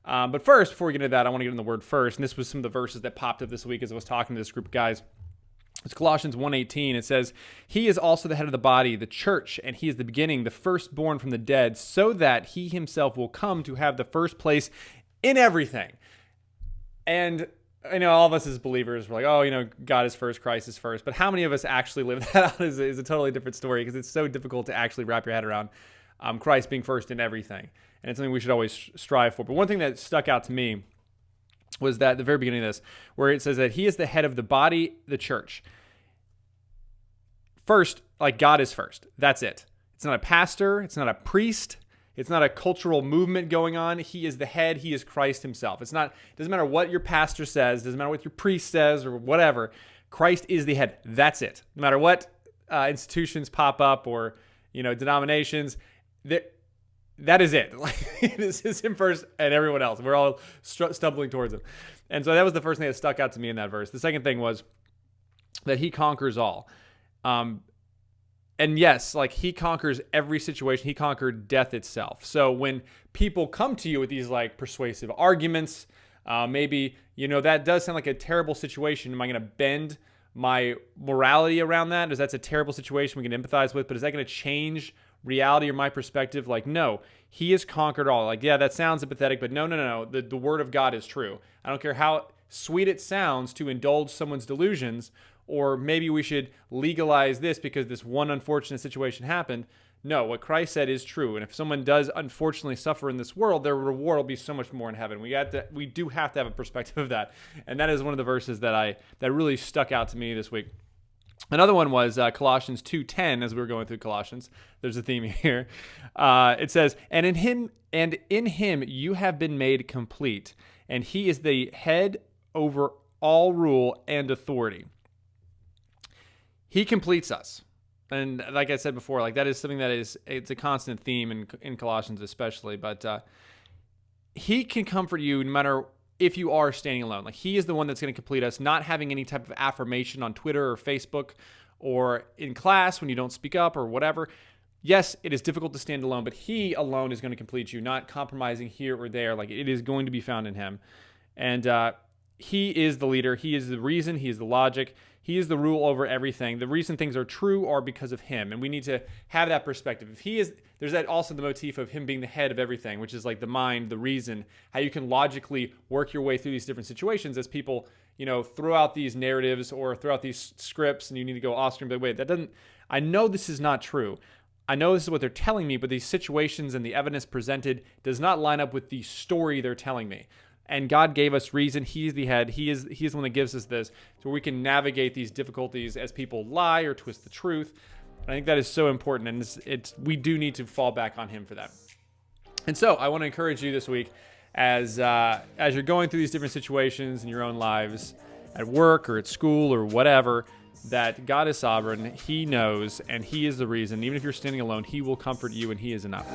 But first, before we get into that, I want to get into the word first. And this was some of the verses that popped up this week as I was talking to this group of guys. It's Colossians 1:18. It says, "He is also the head of the body, the church, and he is the beginning, the firstborn from the dead, so that he himself will come to have the first place in everything." And I know all of us as believers, we're like, oh, God is first, Christ is first. But how many of us actually live that out is a totally different story, because it's so difficult to actually wrap your head around Christ being first in everything. And it's something we should always strive for. But one thing that stuck out to me was that at the very beginning of this, where it says that he is the head of the body, the church. First, like God is first. That's it. It's not a pastor. It's not a priest. It's not a cultural movement going on. He is the head. He is Christ himself. It doesn't matter what your pastor says. It doesn't matter what your priest says or whatever. Christ is the head. That's it. No matter what institutions pop up or, denominations, that is it. This is him first and everyone else. We're all stumbling towards him. And so that was the first thing that stuck out to me in that verse. The second thing was that he conquers all. And yes, like he conquers every situation. He conquered death itself. So when people come to you with these like persuasive arguments, maybe, that does sound like a terrible situation. Am I going to bend my morality around that? That's a terrible situation we can empathize with, but is that going to change reality or my perspective? Like, no, he has conquered all. Like, yeah, that sounds pathetic, but no. The word of God is true. I don't care how sweet it sounds to indulge someone's delusions, or maybe we should legalize this because this one unfortunate situation happened. No, what Christ said is true. And if someone does unfortunately suffer in this world, their reward will be so much more in heaven. We do have to have a perspective of that. And that is one of the verses that really stuck out to me this week. Another one was Colossians 2:10. As we were going through Colossians, there's a theme here. It says, "And in him you have been made complete, and he is the head over all rule and authority." He completes us. And like I said before, like that is something it's a constant theme in Colossians especially. But he can comfort you no matter if you are standing alone. Like he is the one that's going to complete us, not having any type of affirmation on Twitter or Facebook or in class when you don't speak up or whatever. Yes, it is difficult to stand alone, but he alone is going to complete you, not compromising here or there. Like it is going to be found in him. And he is the leader. He is the reason. He is the logic. He is the rule over everything. The reason things are true are because of him. And we need to have that perspective. There's that also the motif of him being the head of everything, which is like the mind, the reason, how you can logically work your way through these different situations as people, throw out these narratives or throw out these scripts, and you need to go off screen. But wait, I know this is not true. I know this is what they're telling me, but these situations and the evidence presented does not line up with the story they're telling me. And God gave us reason. He's the head. He is the one that gives us this, so we can navigate these difficulties as people lie or twist the truth. And I think that is so important, and we do need to fall back on him for that. And so I want to encourage you this week as you're going through these different situations in your own lives, at work or at school or whatever, that God is sovereign. He knows, and he is the reason. Even if you're standing alone, he will comfort you, and he is enough.